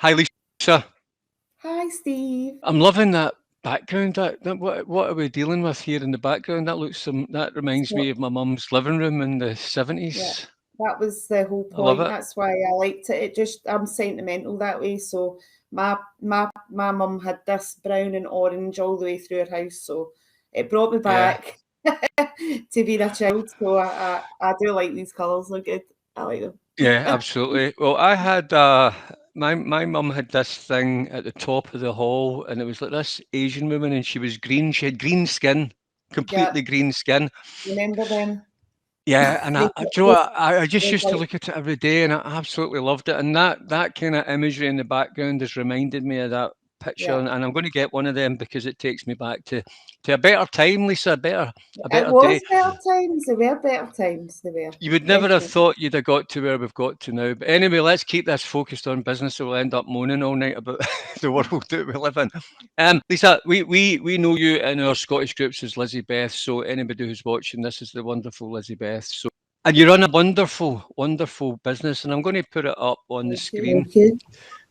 Hi, Lisa. Hi, Steve. I'm loving that background. What are we dealing with here in the background? That reminds me So, of my mum's living room in the yeah, 70s. that was the whole I love point. it. That's why I liked it. I'm sentimental that way. So my mum had this brown and orange all the way through her house. So it brought me Yeah, back to being a child. So I do like these colours. They're good. I like them. yeah, absolutely. Well, my mum had this thing at the top of the hall, and it was like this Asian woman, and she was green. She had green skin, Yeah, completely green skin. remember them? Yeah, and They, do you know they, what? I just they used to like, look at it every day, and I absolutely loved it. And that kind of imagery in the background has reminded me of that picture, yeah. and I'm going to get one of them because it takes me back to a better time, Lisa, a It better day. was better times. They were better times. They were You would never have definitely. thought you'd have got to where we've got to now. But anyway, let's keep this focused on business, or we'll end up moaning all night about the world that we live in. Lisa, we know you in our Scottish groups as Lizzie Beth. So anybody who's watching this is the wonderful Lizzie Beth. And you run a wonderful, wonderful business, and I'm going to put it up on the Thank you. screen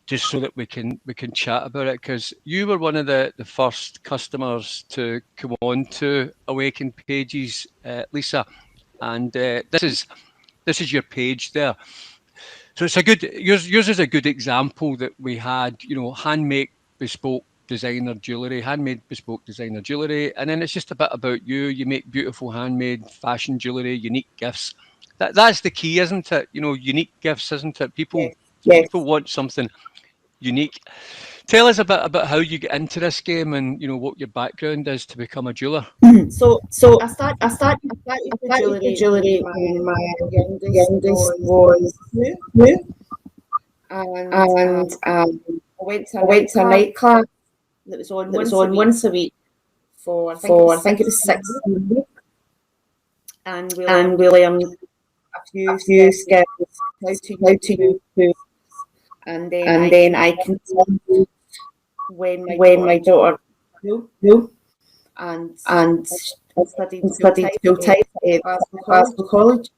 just so that we can chat about it because you were one of the first customers to come on to Awaken Pages, Lisa, and this is your page there. So it's a good yours is a good example that we had, handmade bespoke designer jewellery, handmade bespoke designer jewellery, and then it's just a bit about you. You make beautiful handmade fashion jewellery, unique gifts. That's the key, isn't it? Unique gifts, isn't it? People Yes. people want something unique. Tell us a bit about how you get into this game and what your background is to become a jeweler. So So I I started started I started I with started with jewellery when jewellery my when my youngest youngest was was two, two, and and I went to a I went night to a class night class that was on that was once a on week once a week for I think it for was I think it was 16 six, weeks, and we and learned we learned a a few few skills skills how to how use to food, use food, and then and I then I continued continued when my when daughter my daughter grew grew and and I studied full studied time full time at at Glasgow College Glasgow College,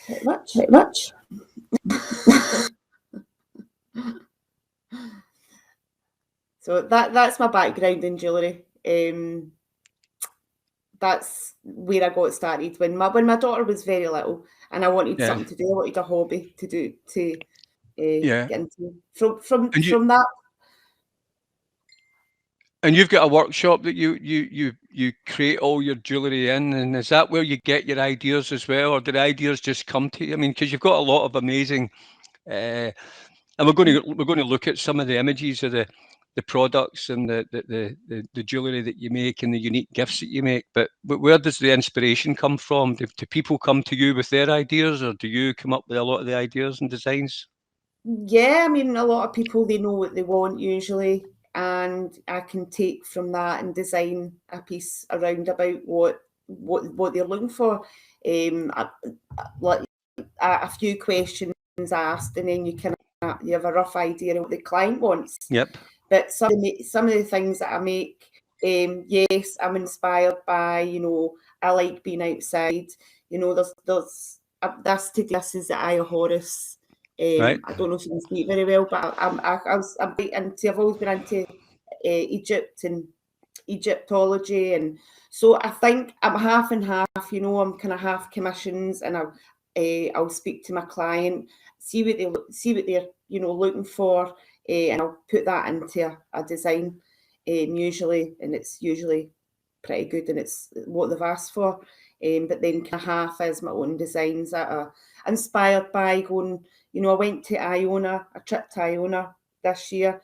pretty much. pretty much. So that's my background in jewellery. That's where I got started when my daughter was very little, and I wanted Yeah, something to do. I wanted a hobby to do to yeah. get into. From And you from that, and you've got a workshop that you create all your jewellery in, and is that where you get your ideas as well, or do the ideas just come to you? I mean, because you've got a lot of amazing, uh, and we're going to look at some of the images of the products and the jewellery that you make and the unique gifts that you make. But where does the inspiration come from? Do people come to you with their ideas, or do you come up with a lot of the ideas and designs? yeah, I mean, a lot of people they know what they want usually, and I can take from that and design a piece around about what they're looking for. Like a few questions asked, and then you have a rough idea of what the client wants. Yep. But some of the things that I make, yes, I'm inspired by. I like being outside. There's this today. This is the Eye of Horus. Right. I don't know if you can see it very well, but I'm quite into. I've always been into Egypt and Egyptology, and so I think I'm half and half. I'm kind of half commissions, and I'll speak to my client, see what they're looking for, and I'll put that into a design, usually, and it's usually pretty good, and it's what they've asked for. But then kind of half is my own designs that are inspired by going. I went to Iona, a trip to Iona this year,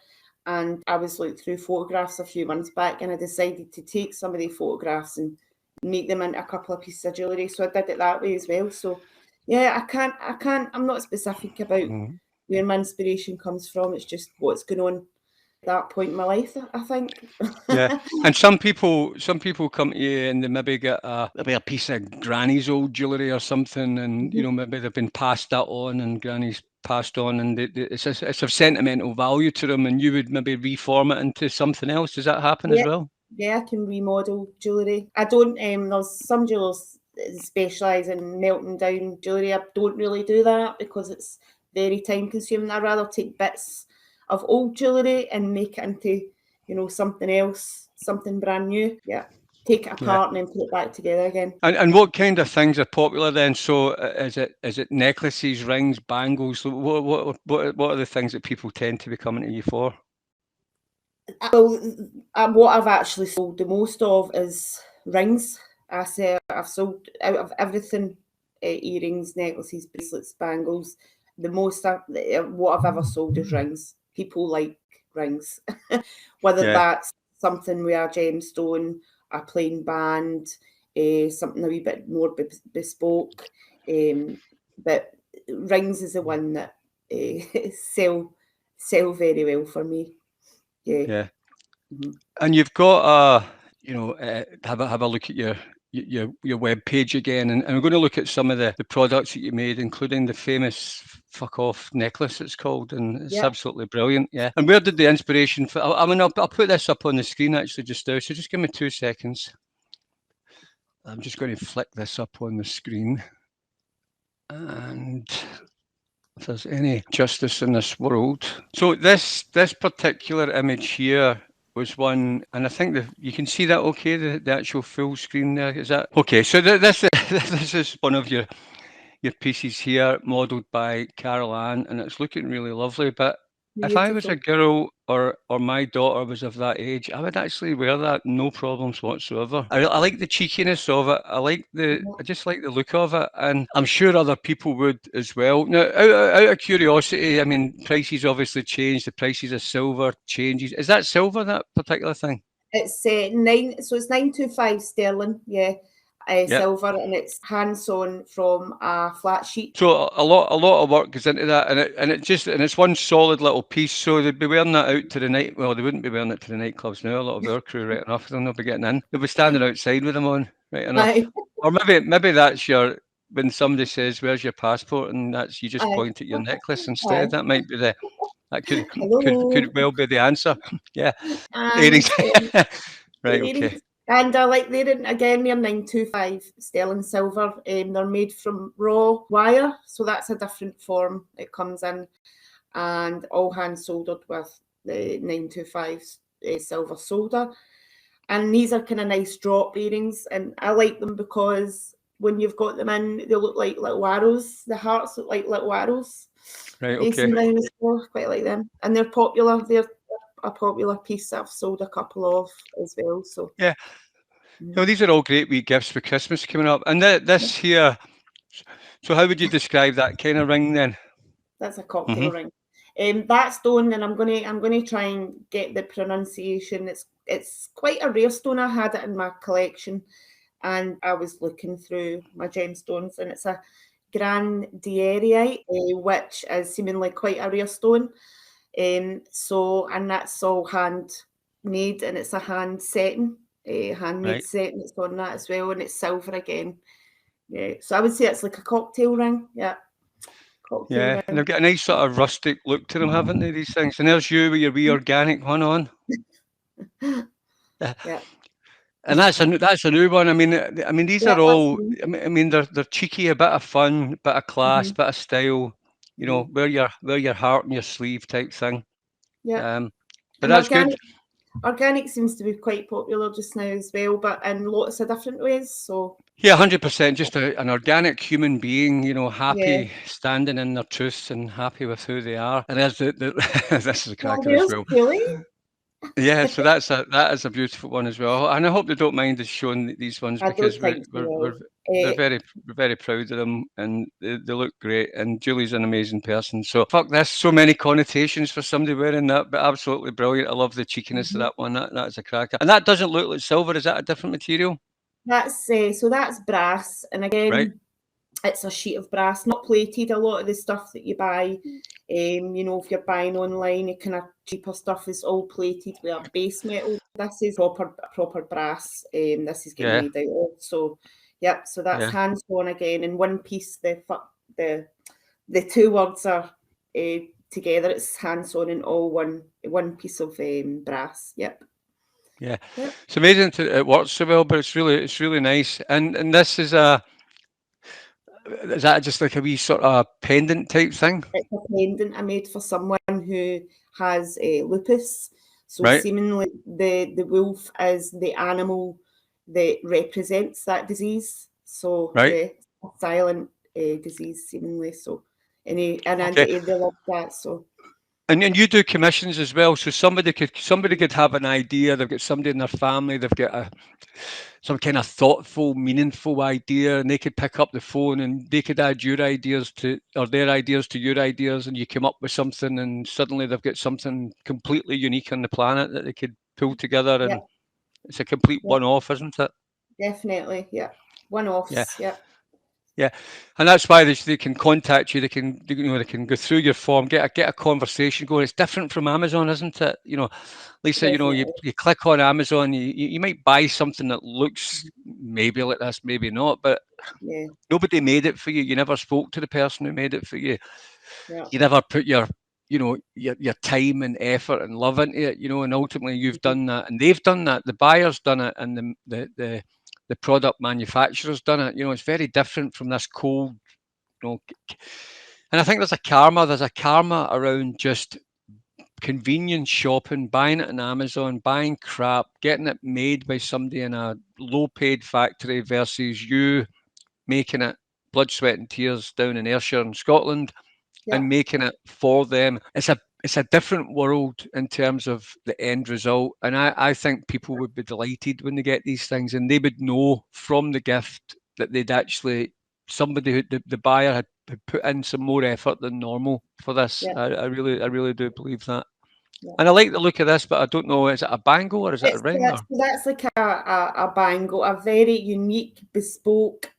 and I was looking through photographs a few months back, and I decided to take some of the photographs and make them into a couple of pieces of jewellery. So I did it that way as well. So yeah, I'm not specific about Mhm. where my inspiration comes from. It's just what's going on at that point in my life, I think. Yeah, and some people come to you and they maybe get maybe a piece of granny's old jewellery or something, and maybe they've been passed that on, and granny's passed on, and it's of sentimental value to them, and you would maybe reform it into something else. Does that happen as Yeah, well? yeah, I can remodel jewellery. I don't. There's some jewellers that specialise in melting down jewellery. I don't really do that because it's very time consuming. I'd rather take bits of old jewellery and make it into, you know, something else, something brand new. Yeah. Take it apart and then put it back together again. And what kind of things are popular then? So is it necklaces, rings, bangles? What are the things that people tend to be coming to you for? Well, what I've actually sold the most of is rings. I've sold out of everything, earrings, necklaces, bracelets, bangles. The most what I've ever sold is rings. People like rings, whether that's something with a gemstone, a plain band, something a wee bit more bespoke. But rings is the one that sell very well for me. Yeah. Mm-hmm. And you've got have a look at your web page again, and we're going to look at some of the products that you made, including the famous fuck off necklace it's called, and it's absolutely brilliant. Yeah. And where did the inspiration for? I'll put this up on the screen actually just now. So just give me 2 seconds. I'm just going to flick this up on the screen, and if there's any justice in this world. So this particular image here was one, and I think you can see that okay, the actual full screen there, is that okay? So this is one of your pieces here, modelled by Carol Ann, and it's looking really lovely. But if I was a girl or my daughter was of that age, I would actually wear that, no problems whatsoever. I like the cheekiness of it. I just like the look of it, and I'm sure other people would as well. Now, out of curiosity, I mean, prices obviously change. The prices of silver changes. Is that silver, that particular thing? It's it's 925 sterling, silver, and it's hand sewn from a flat sheet. So a lot of work goes into that, and it's one solid little piece. So they'd be wearing that out to the night. Well, they wouldn't be wearing it to the nightclubs now. A lot of our crew, right enough, they'll not be getting in. They'll be standing outside with them on, right enough. Or maybe that's when somebody says, "Where's your passport?" and that's you just point at your necklace instead. That might be that could well be the answer. Yeah, earrings. Right. Okay. And I like they're 925 sterling silver. They're made from raw wire, so that's a different form it comes in, and all hand soldered with the 925 silver solder. And these are kind of nice drop earrings, and I like them because when you've got them in, they look like little arrows. The hearts look like little arrows. Right. Okay. Down the floor, quite like them, and they're popular. They're a popular piece I've sold a couple of as well. So yeah, these are all great wee gifts for Christmas coming up. And this here, so how would you describe that kind of ring then? That's a cocktail ring. That stone, and I'm gonna try and get the pronunciation. It's quite a rare stone. I had it in my collection, and I was looking through my gemstones, and it's a grandieriite, which is seemingly quite a rare stone. And that's all handmade, and it's a handmade setting it's on that as well, and it's silver again. Yeah, so I would say it's like a cocktail ring. Yeah. Ring. And they've got a nice sort of rustic look to them, haven't they, these things? And there's you with your wee organic one on. Yeah. And that's a new one. I mean, these are all. I mean, they're cheeky, a bit of fun, bit of class, bit of style. You know, wear your heart on your sleeve type thing. Yeah. But that's good. Organic seems to be quite popular just now as well, but in lots of different ways. So yeah, 100%. Just an organic human being, you know, happy, standing in their truth and happy with who they are. And there's this is a cracker as well. Yeah, so that is a beautiful one as well, and I hope they don't mind us showing these ones because we're very proud of them, and they look great. And Julie's an amazing person. So fuck this, so many connotations for somebody wearing that, but absolutely brilliant. I love the cheekiness of that one. That's a cracker, and that doesn't look like silver. Is that a different material? That's that's brass, and again, it's a sheet of brass, not plated. A lot of the stuff that you buy, you know, if you're buying online, it kind of cheaper stuff is all plated with a base metal. This is proper brass. This is getting made out of. So, so that's hand sewn again in one piece. The two words are together. It's hand sewn in all one piece of brass. Yep. Yeah, it's amazing it works so well, but it's really nice. And this is is that just like a wee sort of pendant type thing? It's a pendant I made for someone who has lupus. So Right. seemingly the wolf is the animal that represents that disease. So Right. yeah, a silent disease seemingly. So and Okay. they love that. So And you do commissions as well. So somebody could have an idea. They've got somebody in their family. They've got some kind of thoughtful, meaningful idea, and they could pick up the phone and they could add your ideas to or their ideas to your ideas, and you come up with something, and suddenly they've got something completely unique on the planet that they could pull together, yeah, and it's a complete yeah, one-off, isn't it? definitely, yeah. Yeah. One-offs, yeah. Yeah, and that's why they can contact you. They can go through your form, get a conversation going. It's different from Amazon, isn't it? Lisa, Definitely. you click on Amazon, you might buy something that looks maybe like this, maybe not, but Yeah, nobody made it for you. You never spoke to the person who made it for you. yeah. You never put your time and effort and love into it. And ultimately you've Mhm. done that, and they've done that. The buyer's done it, and the product manufacturer's done it. It's very different from this cold, you know, and I think there's a karma around just convenience shopping, buying it on Amazon, buying crap, getting it made by somebody in a low paid factory versus you making it blood, sweat, and tears down in Ayrshire in Scotland Yeah, and making it for them. It's a different world in terms of the end result. And I think people would be delighted when they get these things, and they would know from the gift that they'd actually somebody who the buyer had put in some more effort than normal for this. yeah, I really do believe that. yeah. And I like the look of this, but I don't know, is it a bangle or is it a It's ring that's or that's like a bangle, a very unique, bespoke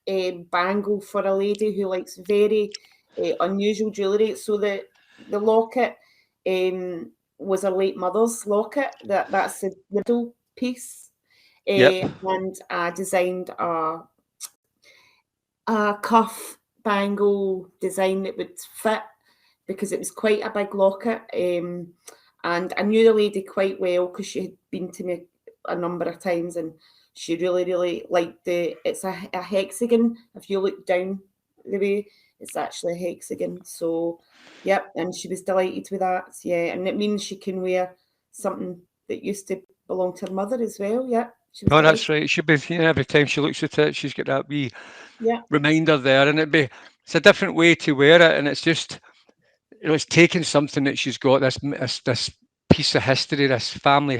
bangle for a lady who likes very unusual jewellery. So the locket was her late mother's locket. That's the middle piece, Yep. and I designed a cuff bangle design that would fit because it was quite a big locket. And I knew the lady quite well because she had been to me a number of times, and she really, really liked it's a hexagon. If you look down the way, it's actually a hexagon. So, yep, and she was delighted with that. Yeah, and it means she can wear something that used to belong to her mother as well. Yeah, she was Oh, that's delighted. right. It should be, every time she looks at it, she's got that wee Yeah, reminder there, and it's a different way to wear it, and it's just it's taking something that she's got this piece of history, this family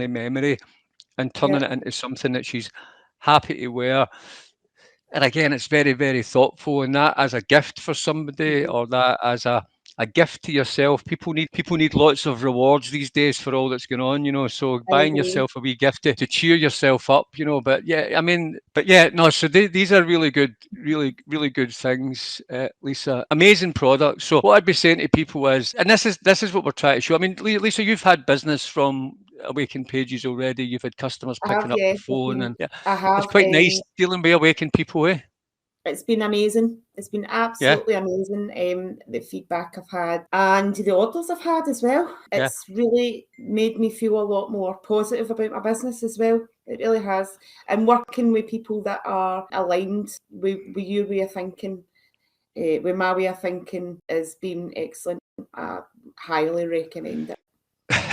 memory, and yeah. turning it into something that she's happy to wear. And again, it's very, very thoughtful, and that as a gift for somebody, Mhm. or that as a gift to yourself. People need lots of rewards these days for all that's going on, so I buying agree. yourself a wee gift to cheer yourself up, but yeah, I mean, but yeah, no, so these are really good, really, really good things, Lisa. Amazing products. So what I'd be saying to people is, and this is what we're trying to show. I mean, Lisa, you've had business from Awaken Pages already. You've had customers I have, picking up yeah. the phone, and yeah, I it's have. quite nice dealing with Awaken people, eh? It's been amazing. It's been Yeah, absolutely amazing. The feedback I've had and the orders I've had as well. yeah. It's really made me feel a lot more positive about my business as well. It really has. And working with people that are aligned with your way of thinking, with my way of thinking, has been excellent. I highly recommend it.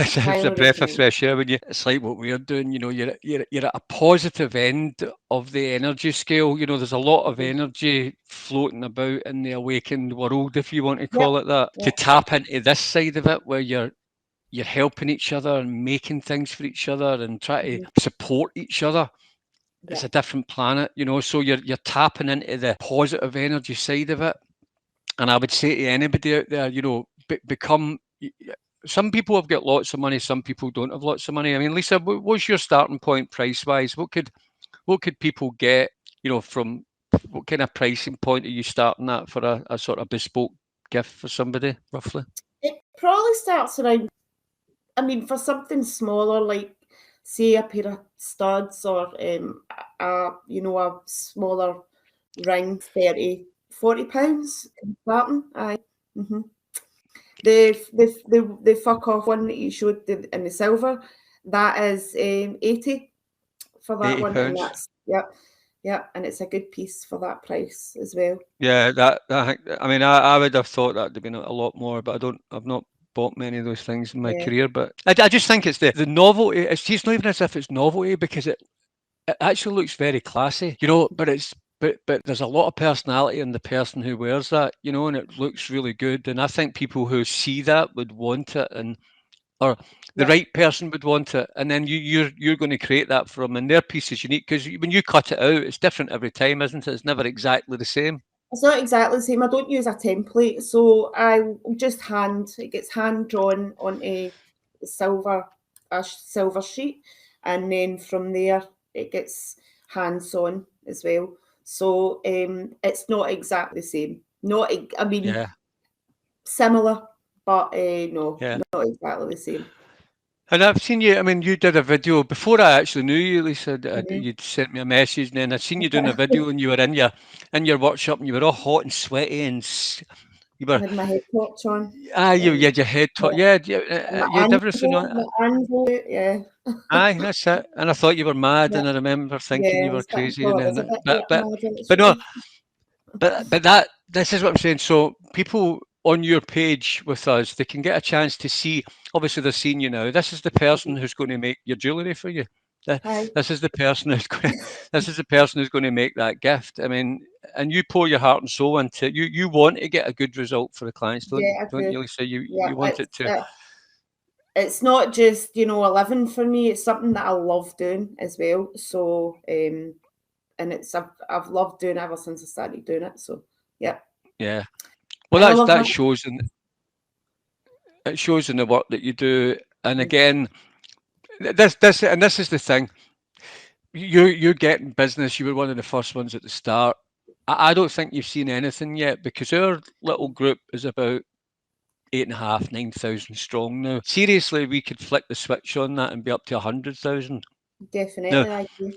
It's a Highly breath of recommend it. fresh air when it's like what we're doing. You're at a positive end of the energy scale. There's a lot of Mhm. energy floating about in the awakened world, if you want to Yep. call it that. To Yep. tap into this side of it, where you're helping each other and making things for each other and try to Mhm. support each other. It's a Yep. different planet, so you're tapping into the positive energy side of it. And I would say to anybody out there, become. Some people have got lots of money. Some people don't have lots of money. I mean, Lisa, what's your starting point price wise? What could people get? From what kind of pricing point are you starting at for a sort of bespoke gift for somebody, roughly? It probably starts around, I mean, for something smaller, like say a pair of studs or a smaller ring, 30, £40 starting. Aye. hmm The fuck off one that you showed in the silver, that is 80 for that eighty one, and pounds. that's, yep. Yeah, and it's a good piece for that price as well. Yeah, that I mean, I would have thought that'd have been a lot more, but I've not bought many of those things in my Yeah, career. But I just think it's the novelty. It's not even as if it's novelty because it actually looks very classy, but but there's a lot of personality in the person who wears that, and it looks really good. And I think people who see that would want it, or the yeah. right person would want it, and then you're going to create that for them, and their piece is unique because when you cut it out, it's different every time, isn't it? It's never exactly the same. It's not exactly the same. I don't use a template, so I just it gets hand drawn onto silver, a silver sheet, and then from there it gets hand sewn as well. So it's not exactly the same. I mean, Yeah, similar, but no, yeah. not exactly the same. And I've seen you. I mean, you did a video before I actually knew you, Lisa. Mhm. You'd sent me a message, and then I'd seen you doing a video, and you were in your workshop, and you were all hot and sweaty, and you I were had my head torch on, you and had your head taught. yeah, Yeah, and you had everything on. my anvil, yeah, Aye, that's it. And I thought you were mad, yeah, and I remember thinking yeah. you were I crazy, and thought it was then a bit but but mad, but no, actually. but that this is what I'm saying. So people on your page with us, they can get a chance to see. Obviously, they're seeing you now. This is the person who's going to make your jewellery for you. Hi. This is the person who's going. This is the person who's going to make that gift. I mean, and you pour your heart and soul into it. You want to get a good result for the clients, Yeah, I don't do. you, Lisa? You Yeah, you want it to. it's not just, a living for me. It's something that I love doing as well. So, and I've loved doing it ever since I started doing it. So, yeah, Yeah. Well, and I love my that shows in the work that you do. And mm, again, this is the thing. You're getting business. You were one of the first ones at the start. I don't think you've seen anything yet because our little group is about 8,500, 9,000 strong now. Seriously, we could flick the switch on that and be up to 100,000. Now, definitely I do.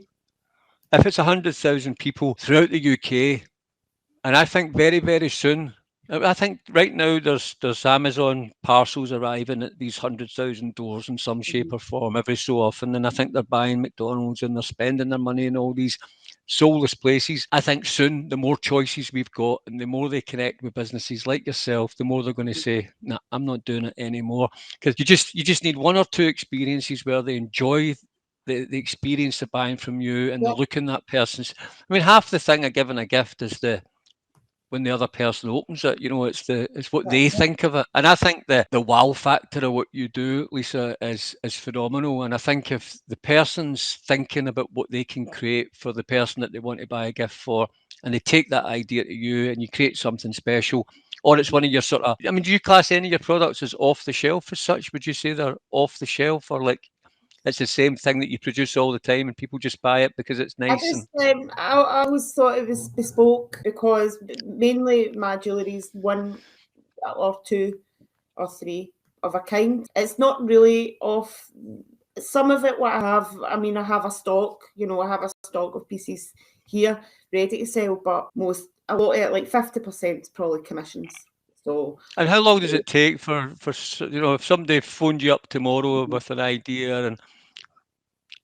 if it's 100,000 people throughout the UK, and I think very, very soon, I think right now there's Amazon parcels arriving at these 100,000 doors in some shape Mhm. or form every so often, and I think they're buying McDonald's and they're spending their money in all these soulless places. I think soon the more choices we've got and the more they connect with businesses like yourself, the more they're going to say, "Nah, I'm not doing it anymore." Because you just need one or two experiences where they enjoy the experience of buying from you and the Yeah, look in that person's. I mean, half the thing of giving a gift is when the other person opens it, it's what that's they it. think of it. And I think the wow factor of what you do, Lisa, is phenomenal. And I think if the person's thinking about what they can create for the person that they want to buy a gift for, and they take that idea to you and you create something special, or it's one of your sort of, I mean, do you class any of your products as off the shelf as such? Would you say they're off the shelf, or like it's the same thing that you produce all the time and people just buy it because it's I nice? And just, I always thought it was bespoke because mainly my jewellery is one or two or three of a kind. It's not really off. Some of it, what I have, I mean, I have a stock, I have a stock of pieces here ready to sell, but a lot of it, like 50% is probably commissions. So, And how long does it take if somebody phoned you up tomorrow mhm. with an idea and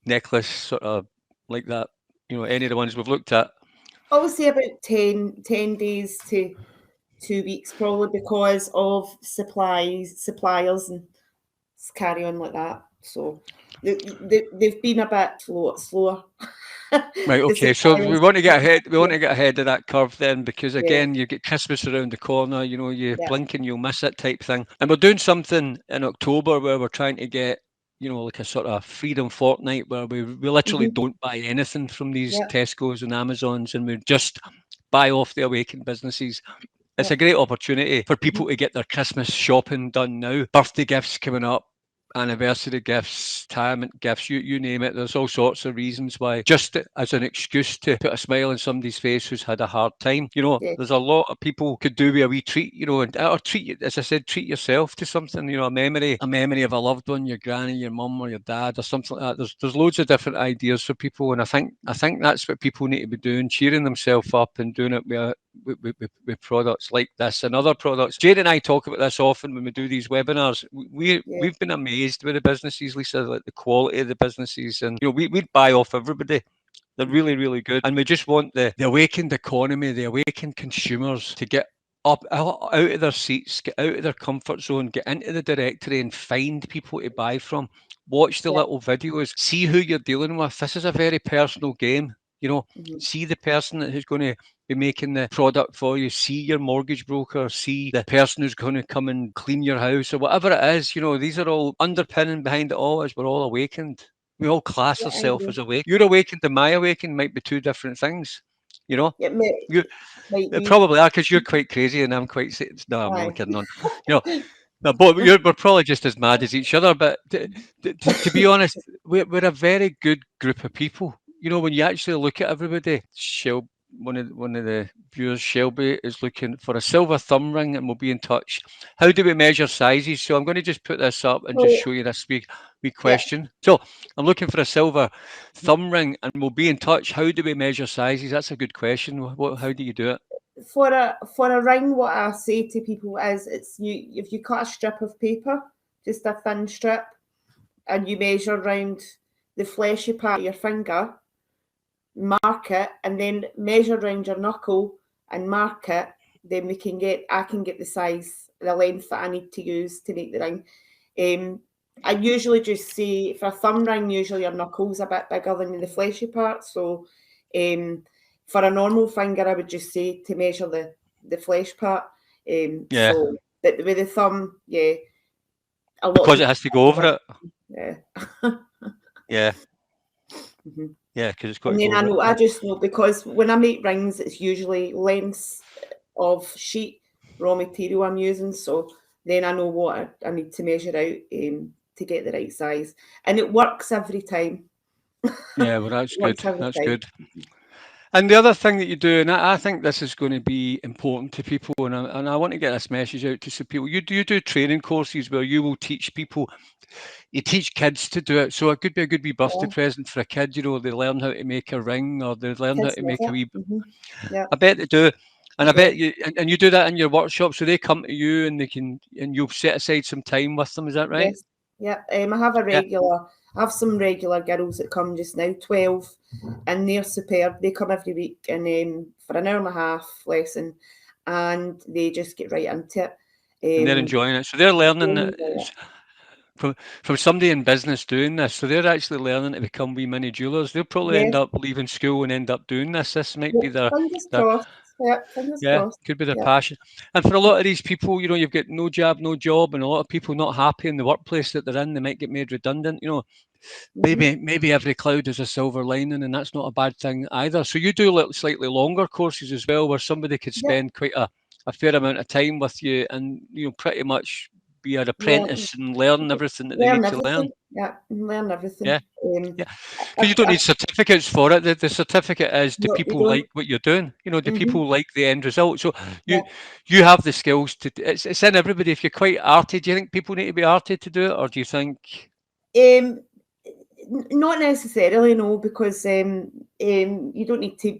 necklace sort of like that, any of the ones we've looked at? I would say about 10 days to 2 weeks, probably because of suppliers, and carry on like that. So they've been a bit slower. Right, The okay. So we suppliers, want to get ahead. We yeah, want to get ahead of that curve then, because yeah, again, you get Christmas around the corner. You yeah. blink and you'll miss it type thing. And we're doing something in October where we're trying to get, like a sort of freedom fortnight where we literally Mhm, don't buy anything from these yeah, Tesco's and Amazons, and we just buy off the awakened businesses. It's yeah. a great opportunity for Mhm, people to get their Christmas shopping done now. Birthday gifts coming up, anniversary gifts, retirement gifts, you name it. There's all sorts of reasons why, just as an excuse to put a smile on somebody's face who's had a hard time. yeah, There's a lot of people could do with a wee treat, and or as I said, treat yourself to something, a memory of a loved one, your granny, your mum, or your dad, or something like that. There's loads of different ideas for people, and I think that's what people need to be doing, cheering themselves up and doing it with products like this and other products. Jade and I talk about this often when we do these webinars. yeah, We've been amazed with the businesses, Lisa, like the quality of the businesses, and we'd buy off everybody They're really, really good. And we just want the awakened economy, the awakened consumers to get up out of their seats, get out of their comfort zone, get into the directory and find people to buy from. Watch the Yeah. little videos, see who you're dealing with. This is a very personal game. You know, Mhm. see the person who's going to be making the product for you. See your mortgage broker. See the person who's going to come and clean your house or whatever it is. You know, these are all underpinning behind it all is we're all awakened. We all class Yeah, I ourselves agree. as awake. Your awakened and my awakened might be two different things. You know, It you might they be. probably are because you're quite crazy and I'm quite. No, I'm only Aye. kidding on. You know, no, but we're probably just as mad as each other. But to be honest, we're a very good group of people. You know, when you actually look at everybody, one of the viewers, Shelby, is looking for a silver thumb ring, and we'll be in touch. How do we measure sizes? So I'm going to just put this up and just So, show you this wee yeah, question. So I'm looking for a silver thumb ring, and we'll be in touch. How do we measure sizes? That's a good question. How do you do it? for a ring, what I say to people is, it's you if you cut a strip of paper, just a thin strip, and you measure around the fleshy part of your finger, mark it, and then measure around your knuckle and mark it. Then I can get the size, the length that I need to use to make the ring. I usually just say for a thumb ring, usually your knuckle's a bit bigger than the fleshy part. So, for a normal finger, I would just say to measure the flesh part. Yeah, But with the thumb, yeah, a lot of because it people. has to go over it. Yeah. Yeah, Mhm. yeah, because it's got to And go then over it. I just know because when I make rings, it's usually lengths of sheet raw material I'm using. So then I know what I need to measure out to get the right size. And it works every time. Yeah, well, that's It works good. every That's time. good. And the other thing that you do, and I think this is going to be important to people, and I want to get this message out to some people. You do training courses where you will teach people, you teach kids to do it. So it could be a good wee birthday Yeah. present for a kid. You know, they learn how to make a ring or they learn how Kids to love make a wee. it. Yeah. I bet they do. And I Yeah. bet and you do that in your workshop. So they come to you and and you'll set aside some time with them. Is that right? Yes. Yeah. Yeah. I have some regular girls that come just now, 12, and they're superb. They come every week and for an hour and a half lesson, and they just get right into it. And they're Um, enjoying it. So they're learning really that enjoy it. from somebody in business doing this. So they're actually learning to become wee mini jewelers. They'll probably end Yes. up leaving school and end up doing this. This might Yeah. be Fingers their crossed. Yeah. Fingers yeah, crossed. could be their Yeah. passion. And for a lot of these people, you know, you've got no job, no job, and a lot of people not happy in the workplace that they're in. They might get made redundant. You know, Mhm. maybe every cloud has a silver lining, and that's not a bad thing either. So you do little slightly longer courses as well, where somebody could Yeah. spend quite a fair amount of time with you, and you know, pretty much be an Learn, apprentice and learn everything that they learn need to learn. everything. Yeah. Learn Yeah, everything. yeah. Because you don't need certificates for it. The certificate is, do No, you people don't. like what you're doing? You know, do Hmm. people like the end result? So Yeah. you you have the skills to. It's in everybody. If you're quite arty, do you think people need to be arty to do it, or do you think? Um, Not necessarily, no, because you don't need to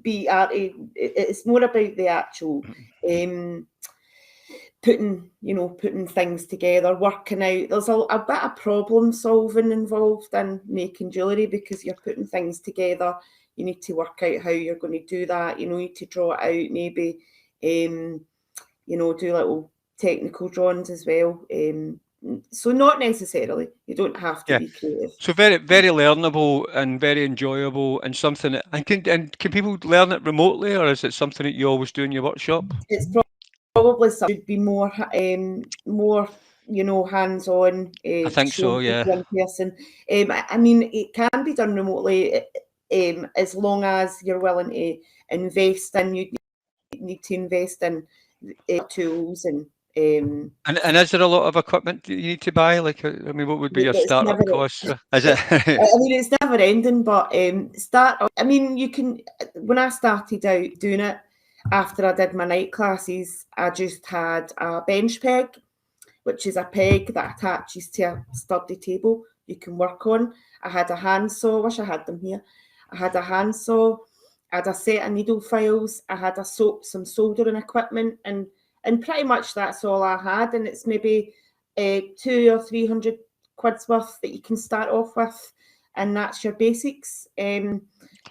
be arty. It's more about the actual um, putting things together, working out. There's a bit of problem solving involved in making jewellery because you're putting things together. You need to work out how you're going to do that. You need to draw it out, maybe, do little technical drawings as well. So not necessarily. You don't have to Yeah. be creative. So very very learnable and very enjoyable and something. And can people learn it remotely, or is it something that you always do in your workshop? It's probably something should be more hands-on, I think so. showing Yeah. people in person. I mean, it can be done remotely, as long as you're willing to invest in. You need to invest in tools and And is there a lot of equipment that you need to buy? Like, I mean, what would be your it's never. startup costs? Is it? I mean, it's never ending, but I mean, you can. When I started out doing it, after I did my night classes, I just had a bench peg, which is a peg that attaches to a study table you can work on. I had a handsaw. Wish I had them here. I had a handsaw. I had a set of needle files. I had some soldering equipment, and pretty much that's all I had. And it's maybe 200 or 300 quid's worth that you can start off with, and that's your basics.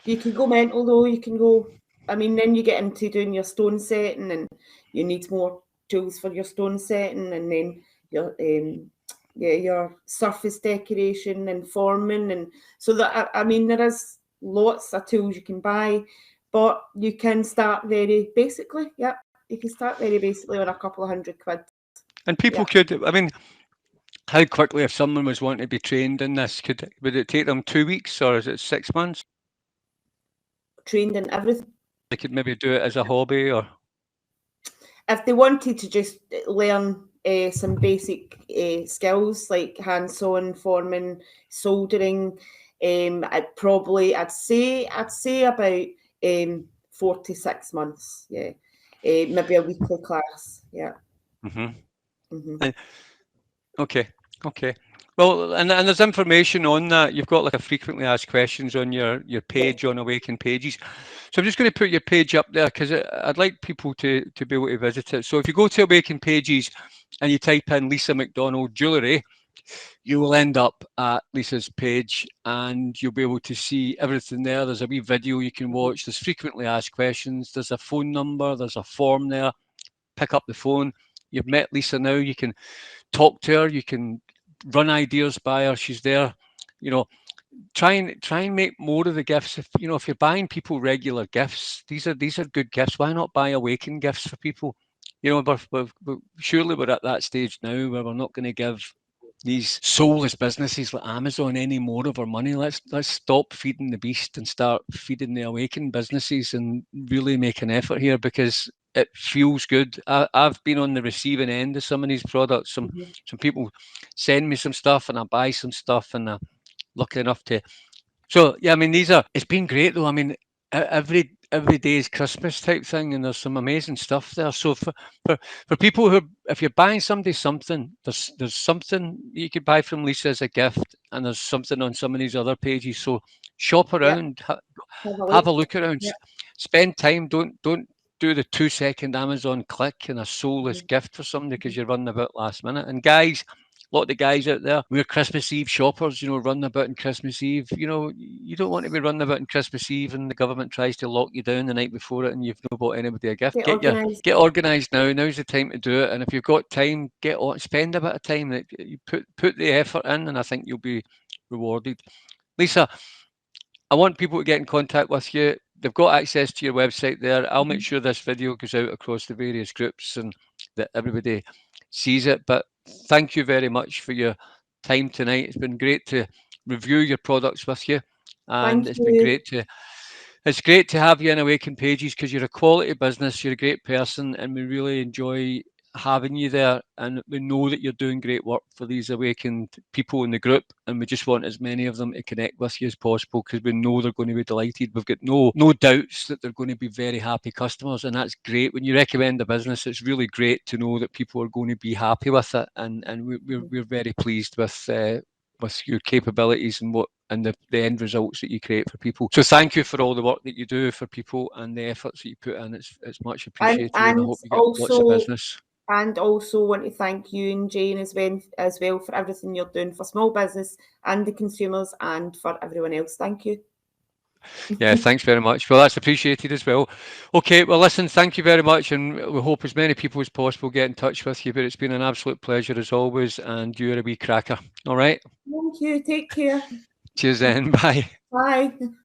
You can go mental though. You can go. I mean, then you get into doing your stone setting, and you need more tools for your stone setting, and then your surface decoration and forming, and so that I mean, there is lots of tools you can buy, but you can start very basically. Yeah, you can start very basically on a couple of £100. And people could, I mean, how quickly, if someone was wanting to be trained in this, would it take them 2 weeks or is it 6 months? Trained in everything. They could maybe do it as a hobby, or if they wanted to just learn some basic skills like hand sewing, forming, soldering, I'd say about 4 to 6 months. Yeah, maybe a weekly class. Yeah. Okay. Well, and there's information on that. You've got like a frequently asked questions on your page on Awaken Pages. So I'm just going to put your page up there because I'd like people to be able to visit it. So if you go to Awaken Pages and you type in Lisa McDonald Jewellery, you will end up at Lisa's page and you'll be able to see everything there. There's a wee video you can watch. There's frequently asked questions. There's a phone number. There's a form there. Pick up the phone. You've met Lisa now. You can talk to her. You can run ideas by her. She's there. You know, try and make more of the gifts. If you're buying people regular gifts, these are good gifts. Why not buy Awaken gifts for people? Surely we're at that stage now where we're not going to give these soulless businesses like Amazon any more of our money. Let's stop feeding the beast and start feeding the Awaken businesses and really make an effort here, because it feels good. I've been on the receiving end of some of these products. Some people send me some stuff and I buy some stuff, and I'm lucky enough to. So yeah, I mean, it's been great though. I mean, every day is Christmas type thing, and there's some amazing stuff there. So for people who, if you're buying somebody something, there's something you could buy from Lisa as a gift, and there's something on some of these other pages. So shop around, have a look around, spend time. Don't do the 2-second Amazon click and a soulless gift for somebody because you're running about last minute. And guys, a lot of the guys out there, we're Christmas Eve shoppers, running about on Christmas Eve. You don't want to be running about on Christmas Eve and the government tries to lock you down the night before it and you've not bought anybody a gift. Get organised now. Now's the time to do it. And if you've got time, spend a bit of time. You put the effort in, and I think you'll be rewarded. Lisa, I want people to get in contact with you. They've got access to your website there. I'll make sure this video goes out across the various groups and that everybody sees it. But thank you very much for your time tonight. It's been great to review your products with you, and it's great to have you in Awaken Pages because you're a quality business. You're a great person, and we really enjoy having you there, and we know that you're doing great work for these awakened people in the group, and we just want as many of them to connect with you as possible because we know they're going to be delighted. We've got no doubts that they're going to be very happy customers, and that's great. When you recommend a business, it's really great to know that people are going to be happy with it, and we're very pleased with your capabilities and the end results that you create for people. So thank you for all the work that you do for people and the efforts that you put in. It's much appreciated, and I hope you get lots of business. And also want to thank you and Jane as well for everything you're doing for small business and the consumers and for everyone else. Thank you. Yeah, thanks very much. Well, that's appreciated as well. Okay, well, listen, thank you very much, and we hope as many people as possible get in touch with you, but it's been an absolute pleasure as always, and you're a wee cracker. All right? Thank you. Take care. Cheers then. Bye. Bye.